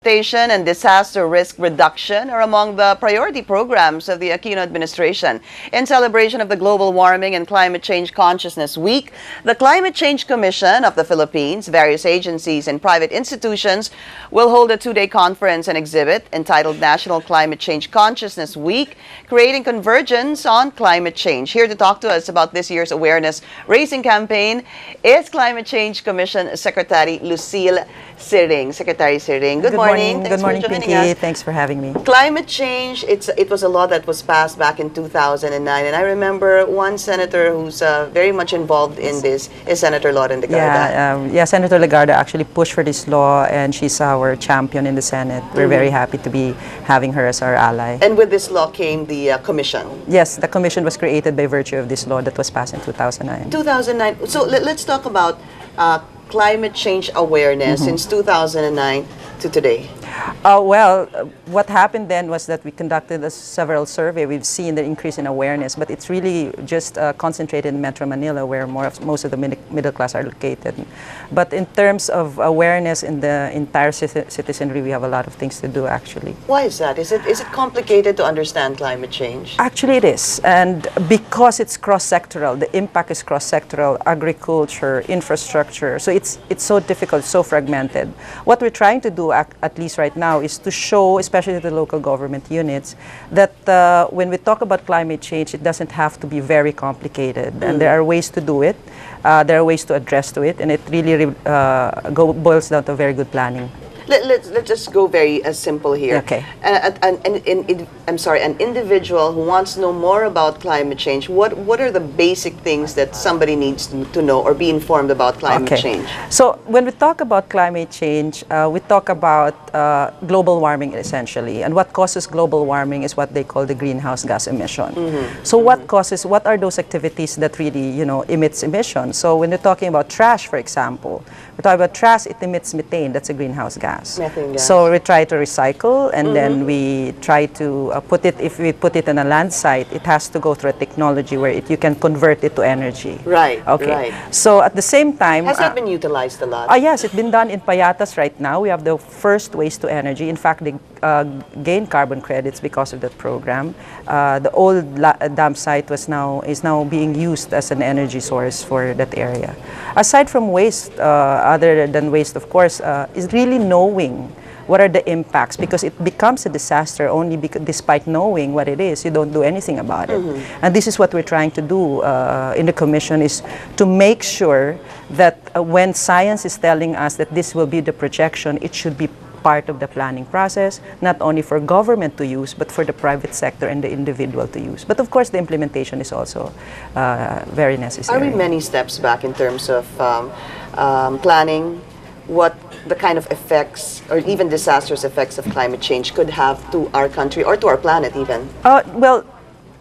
Adaptation and disaster risk reduction are among the priority programs of the Aquino administration. In celebration of the Global Warming and Climate Change Consciousness Week, the Climate Change Commission of the Philippines, various agencies, and private institutions will hold a two-day conference and exhibit entitled National Climate Change Consciousness Week, Creating Convergence on Climate Change. Here to talk to us about this year's awareness raising campaign is Climate Change Commission Secretary Lucille Siring. Secretary Siring, good morning. Good morning, Pinky. Thanks for having me. Climate change, it was a law that was passed back in 2009, and I remember one senator who's very much involved in this is Senator Loren Legarda. Yeah, Senator Legarda actually pushed for this law, and she's our champion in the Senate. We're very happy to be having her as our ally. And with this law came the commission. Yes, the commission was created by virtue of this law that was passed in 2009. 2009. So let's talk about climate change awareness since 2009 to today. What happened then was that we conducted several surveys. We've seen the increase in awareness, but it's really just concentrated in Metro Manila, where most of the middle class are located. But in terms of awareness in the entire citizenry, we have a lot of things to do, actually. Why is that? Is it complicated to understand climate change? Actually, it is. And because it's cross-sectoral, the impact is cross-sectoral, agriculture, infrastructure. So it's so difficult, so fragmented. What we're trying to do, at least right now, is to show, especially the local government units, that when we talk about climate change, it doesn't have to be very complicated. And there are ways to do it. There are ways to address to it. And it really boils down to very good planning. Let's just go very simple here. Okay. An individual who wants to know more about climate change, what are the basic things that somebody needs to know or be informed about climate change? So when we talk about climate change, we talk about global warming essentially. And what causes global warming is what they call the greenhouse gas emission. So what are those activities that really, emits emissions? So when you're talking about trash, for example, we're talking about trash, it emits methane, that's a greenhouse gas. Methane gas. So we try to recycle, and then we try to put it, if we put it in a land site, it has to go through a technology where you can convert it to energy. Right, okay. Right. So at the same time... Has that been utilized a lot? Yes, it's been done in Payatas right now. We have the first waste to energy. In fact, they gain carbon credits because of that program. The old dam site is now being used as an energy source for that area. Aside from waste, other than waste, of course, is really knowing what are the impacts, because it becomes a disaster only despite knowing what it is. You don't do anything about it. And this is what we're trying to do in the commission, is to make sure that when science is telling us that this will be the projection, it should be part of the planning process, not only for government to use, but for the private sector and the individual to use. But of course, the implementation is also very necessary. Are we many steps back in terms of planning what the kind of effects or even disastrous effects of climate change could have to our country or to our planet even?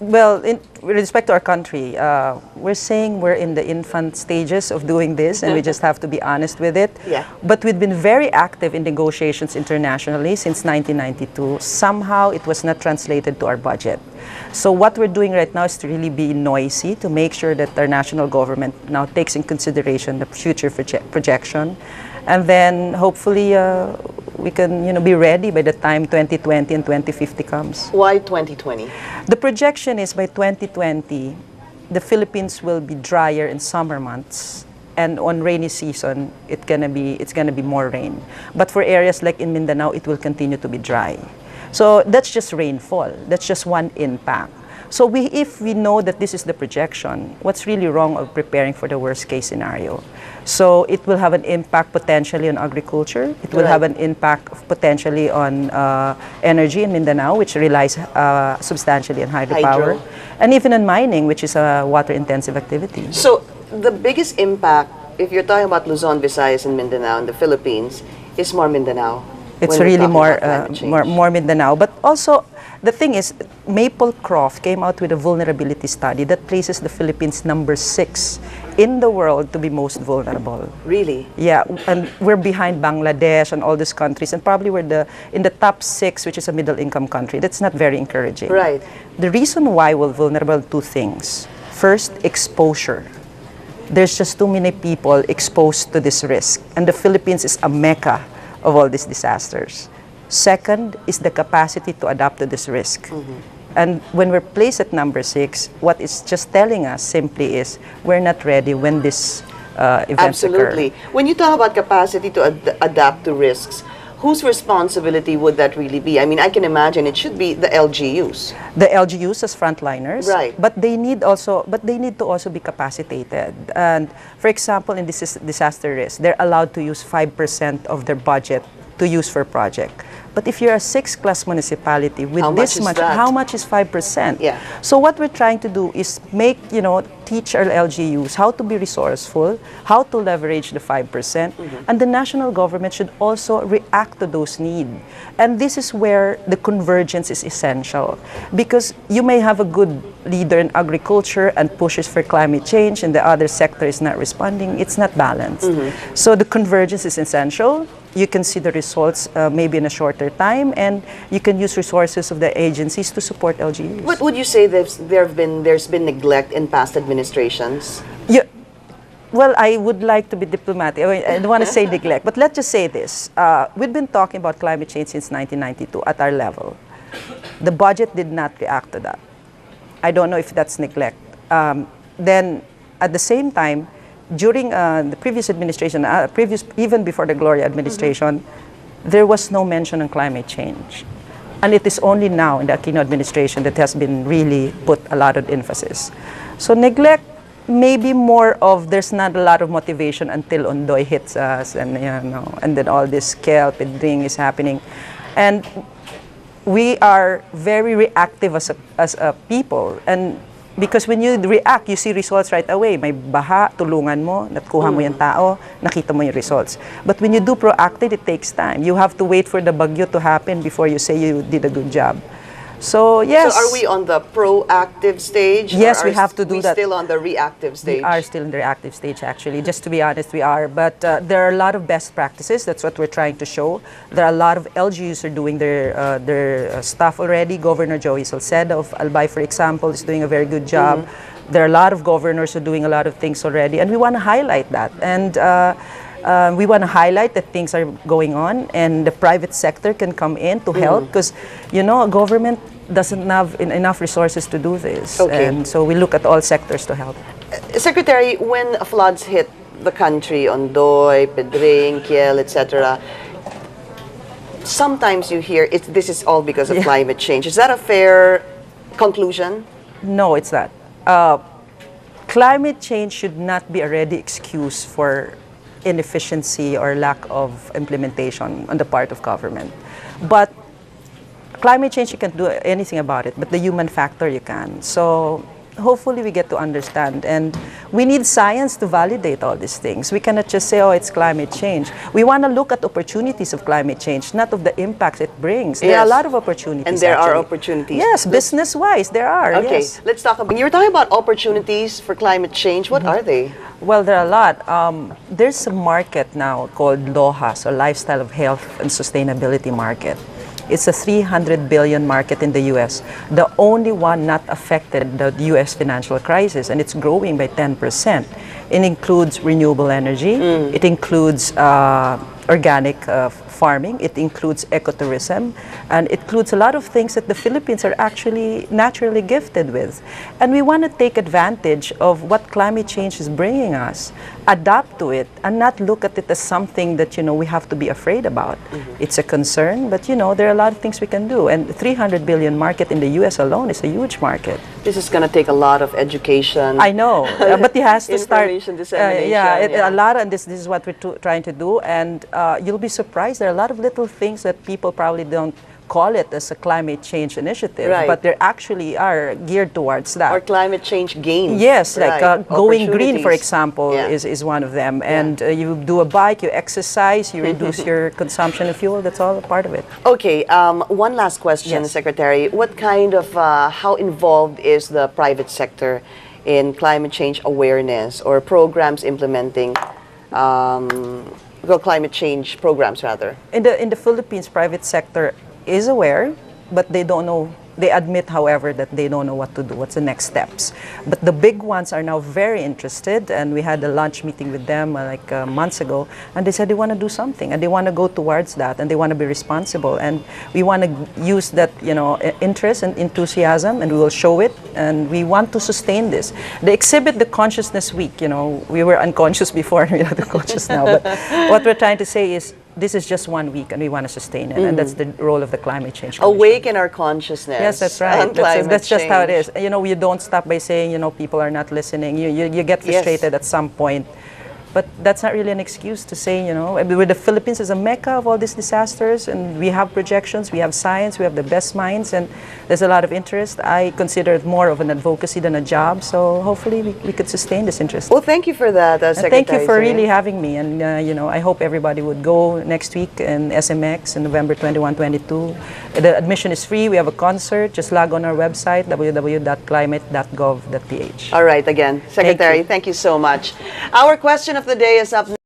Well, with respect to our country, we're saying we're in the infant stages of doing this, and we just have to be honest with it. Yeah. But we've been very active in negotiations internationally since 1992. Somehow it was not translated to our budget. So what we're doing right now is to really be noisy to make sure that our national government now takes in consideration the future projection. And then hopefully we can be ready by the time 2020 and 2050 comes. Why 2020? The projection is by 2020, the Philippines will be drier in summer months, and on rainy season, it's gonna be more rain. But for areas like in Mindanao, it will continue to be dry. So that's just rainfall. That's just one impact. So if we know that this is the projection, what's really wrong of preparing for the worst case scenario? So it will have an impact potentially on agriculture. It will have an impact potentially on energy in Mindanao, which relies substantially on hydropower. And even on mining, which is a water-intensive activity. So the biggest impact, if you're talking about Luzon, Visayas, and Mindanao in the Philippines, is more Mindanao. It's really more Mindanao. But also, the thing is, Maplecroft came out with a vulnerability study that places the Philippines number 6 in the world to be most vulnerable. Really? Yeah, and we're behind Bangladesh and all these countries, and probably we're in the top 6, which is a middle-income country. That's not very encouraging. Right. The reason why we're vulnerable, two things. First, exposure. There's just too many people exposed to this risk, and the Philippines is a mecca of all these disasters. Second is the capacity to adapt to this risk. And when we're placed at number 6, what it's just telling us simply is we're not ready when this events Absolutely. occur. When you talk about capacity to adapt to risks, whose responsibility would that really be? I mean, I can imagine it should be the LGUs. The LGUs as frontliners, Right. but they need to also be capacitated. And for example, in this disaster risk, they're allowed to use 5% of their budget to use for project. But if you're a 6-class municipality with How this much is that? how much is 5%? Yeah. So what we're trying to do is teach our LGUs how to be resourceful, how to leverage the 5%, and the national government should also react to those needs. And this is where the convergence is essential, because you may have a good leader in agriculture and pushes for climate change, and the other sector is not responding. It's not balanced. So the convergence is essential. You can see the results maybe in a shorter time, and you can use resources of the agencies to support LGUs. But would you say there's been neglect in past administrations? Well, I would like to be diplomatic. I don't want to say neglect, but let's just say this. We've been talking about climate change since 1992 at our level. The budget did not react to that. I don't know if that's neglect. Then, at the same time, during the previous administration, even before the Gloria administration, there was no mention on climate change. And it is only now in the Aquino administration that has been really put a lot of emphasis. So neglect, maybe more of there's not a lot of motivation until Ondoy hits us, and and then all this kelp and thing is happening. And we are very reactive as a people, and because when you react, you see results right away. May baha, tulungan mo, nakuha mo yung tao, nakita mo yung results. But when you do proactive, it takes time. You have to wait for the bagyo to happen before you say you did a good job. So, yes. So are we on the proactive stage? Yes, or we have to do that. We still on the reactive stage? We are still in the reactive stage, actually. Just to be honest, we are. But there are a lot of best practices. That's what we're trying to show. There are a lot of LGUs are doing their stuff already. Governor Joey Salcedo of Albay, for example, is doing a very good job. There are a lot of governors who are doing a lot of things already. And we want to highlight that. And we want to highlight that things are going on, and the private sector can come in to help, because government doesn't have enough resources to do this. Okay. And so we look at all sectors to help. Secretary, when floods hit the country, Ondoy, Pedring, Kiel, etc., sometimes you hear this is all because of climate change. Is that a fair conclusion? No, it's not. Climate change should not be a ready excuse for inefficiency or lack of implementation on the part of government. But climate change, you can't do anything about it, but the human factor you can. So hopefully we get to understand, and we need science to validate all these things. We cannot just say, oh, it's climate change. We want to look at opportunities of climate change, not of the impacts it brings. There are a lot of opportunities. And there actually are opportunities. Yes, business-wise, there are. Okay, yes. let's talk about, you were talking about opportunities for climate change. What are they? Well, there are a lot. There's a market now called LOHA, so Lifestyle of Health and Sustainability Market. It's a $300 billion market in the U.S., the only one not affected the U.S. financial crisis, and it's growing by 10%. It includes renewable energy, it includes organic farming, it includes ecotourism, and it includes a lot of things that the Philippines are actually naturally gifted with. And we want to take advantage of what climate change is bringing us, adapt to it, and not look at it as something that, we have to be afraid about. It's a concern, but, there are a lot of things we can do. And $300 billion market in the U.S. alone is a huge market. This is going to take a lot of education. I know, but it has to start. Information dissemination. A lot, and this is what we're trying to do. And you'll be surprised. There are a lot of little things that people probably don't call it as a climate change initiative, right, but they actually are geared towards that. Or climate change gains. Yes, like right, going green, for example, yeah, is one of them. And you do a bike, you exercise, you reduce your consumption of fuel. That's all a part of it. Okay, one last question, Yes. Secretary. What kind of, how involved is the private sector in climate change awareness or programs implementing climate change programs, rather? In the Philippines, private sector is aware, but they don't know They admit, however, that they don't know what to do, what's the next steps. But the big ones are now very interested, and we had a lunch meeting with them months ago, and they said they want to do something, and they want to go towards that, and they want to be responsible. And we want to use that, interest and enthusiasm, and we will show it, and we want to sustain this. The exhibit, the Consciousness Week, we were unconscious before, and we are conscious now, but what we're trying to say is, this is just 1 week, and we want to sustain it, and that's the role of the Climate Change Commission. Awaken our consciousness. Yes, that's right. That's just how it is. You don't stop by saying, people are not listening. You get frustrated at some point. But that's not really an excuse to say, with the Philippines as a mecca of all these disasters, and we have projections, we have science, we have the best minds, and there's a lot of interest. I consider it more of an advocacy than a job, so hopefully we could sustain this interest. Well, thank you for that, Secretary. Thank you for really having me, and I hope everybody would go next week in SMX in November 21, 22. The admission is free. We have a concert. Just log on our website, www.climate.gov.ph. All right, again, Secretary, thank you so much. Our question of the day is up